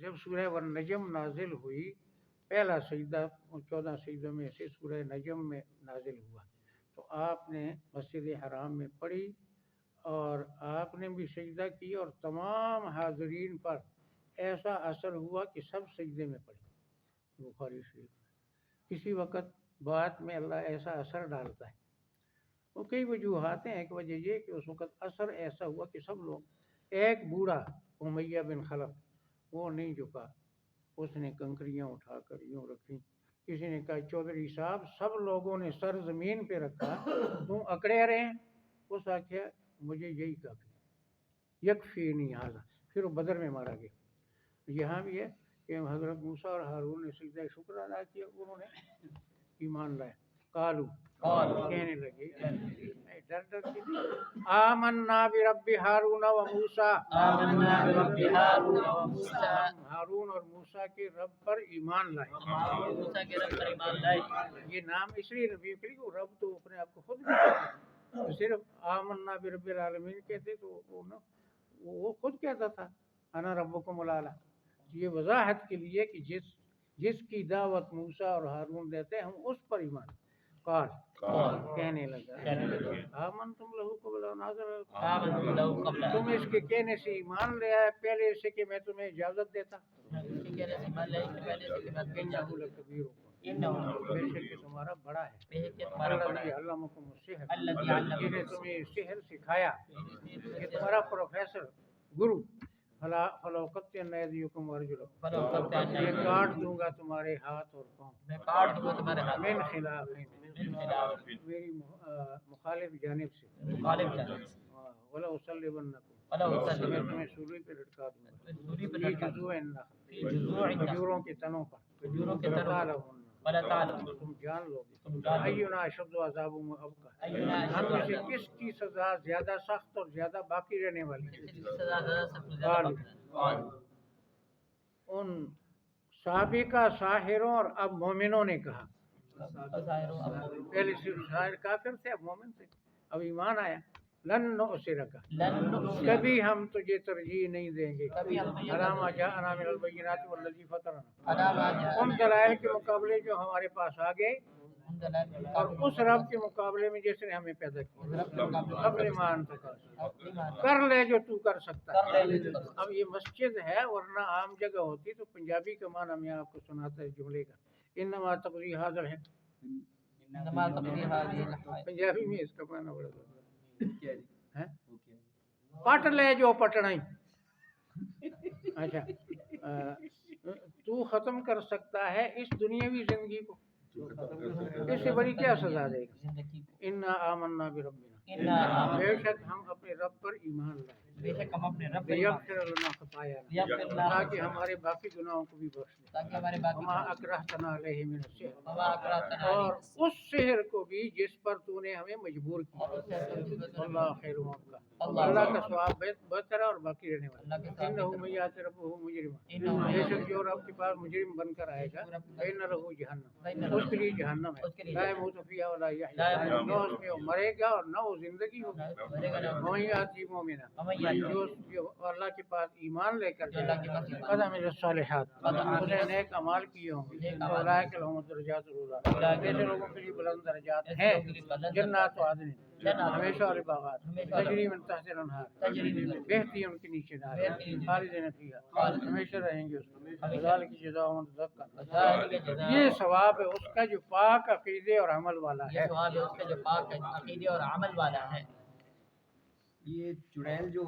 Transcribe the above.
جب سورہ والنجم نازل ہوئی، پہلا سجدہ 14 سجدوں میں سے سورہ نجم میں نازل ہوا، تو آپ نے مسجد حرام میں پڑھی اور آپ نے بھی سجدہ کی، اور تمام حاضرین پر ایسا اثر ہوا کہ سب سجدے میں پڑے۔ بخاری شریف کسی وقت بات میں اللہ ایسا اثر ڈالتا ہے، وہ کئی وجوہات ہیں۔ ایک وجہ یہ کہ اس وقت اثر ایسا ہوا کہ سب لوگ، ایک بوڑھا امیہ بن خلف وہ نہیں جھکا، اس نے کنکریاں اٹھا کر یوں رکھی، کسی نے کہا چودھری صاحب سب لوگوں نے سر زمین پہ رکھا، تم اکڑے رہے ہیں، اس آخیا مجھے یہی کافی یکفی نہیں حاضر، پھر وہ بدر میں مارا گیا۔ یہاں بھی ہے کہ حضرت موسیٰ اور ہارون نے سجدہ شکر ادا کیا، انہوں نے ایمان لائے، قالو کہنے لگے ڈر ڈر کے آمنا برب ہارون و موسیٰ، ہارون اور موسیٰ کے رب پر ایمان لائے۔ یہ نام اس لیے نبی کریم کو رب تو اپنے آپ کو خود بھی کہتے، صرف آمنا برب العالمین کہتے تو وہ خود کہتا تھا انا ربکم الاعلی۔ یہ وضاحت کے لیے کہ جس کی دعوت موسیٰ اور ہارون دیتے ہیں ہم اس پر ایمان۔ قال کہنے لگا آمنتم لہو قبل ان آذن، تم اس کے کہنے سے ایمان لے آئے پہلے اس سے کہ میں تمہیں اجازت دیتا۔ انہ لکبیرکم، بے شک تمہارا بڑا ہے، الذی علمکم السحر، جنہیں تمہیں سحر سکھایا، یہ تمہارا پروفیسر گرو، فلاقطعن ایدیکم وارجلکم، یہ کاٹ دوں گا تمہارے ہاتھ اور پاؤں، من خلاف، میری مخالف جانب سے، وَلَأُصَلِّبَنَّكُمْ، میں تمہیں سولی پہ لٹکا دوں گا، فی جذوع النخل، کھجوروں کے تنوں پر، وَلَتَعْلَمُنَّ، تم جان لو گے، اینا اشد عذاب و ابقی، ہم میں سے کس کی سزا زیادہ سخت اور زیادہ باقی رہنے والی ہے۔ ان سابقہ ساحروں اور اب مومنوں نے کہا، پہلے صرف ساحر کافر تھے، اب مومن تھے، اب ایمان آیا، لن نؤثرک، کبھی ہم تجھے ترجیح نہیں دیں گے، علی ما جاءنا من البینات والذی فطرنا، ان دلائل کے مقابلے جو ہمارے پاس آ گئے، اور اس رب کے مقابلے میں جس نے ہمیں پیدا کیا، اپنے مان کر لے جو تو کر سکتا ہے۔ اب یہ مسجد ہے، ورنہ عام جگہ ہوتی تو پنجابی کا معنی میں آپ کو سناتا ہے جملے کا، انما تقضی حاضر ہے، پنجابی میں اس کا معنی بڑا ہے پٹ لے جو پٹنا ہی۔ اچھا تو ختم کر سکتا ہے اس دنیاوی زندگی کو، اس سے بڑی کیا سزا دے گا؟ انا آمنا بربنا، بے شک ہم اپنے رب پر ایمان لائے، بے شک ہم اپنے رب لیغفر لنا خطایانا، تاکہ ہمارے باقی گناہوں کو بھی بخش دے، وما اکرہتنا علیہ من السحر، اور اس سحر کو بھی جس پر تو نے ہمیں مجبور کیا، اللہ خیر و ابقی، اللہ کا ثواب بہتر ہے اور باقی رہنے والا، انہ من یأت ربہ مجرما، بے شک جو رب کے پاس مجرم بن کر آئے گا، فإن لہ جہنم، اس کے لیے جہنم ہے، لا يموت فیہا ولا یحیا، نہ اس میں وہ مرے گا اور نہ وہ زندگی ہوگی، ومن یأتہ مومنا، جو اللہ کے پاس ایمان لے کر قد عمل الصالحات، اس نے نیک اعمال کیے ہوں گے، اولئک لہم الدرجات العلی، ایسے لوگوں کے لیے بلند درجات ہیں، جنات عدن، ہمیشہ والے باغات، تجری من تحت الانہار، بہتی ان کے نیچے نہریں، خالدین فیہا، ہمیشہ رہیں گے اس میں، ذالک جزاء من تزکیٰ، یہ ثواب ہے اس کا جو پاک عقیدے اور عمل والا ہے، عقیدے اور عمل والا ہے۔ یہ چڑیل جو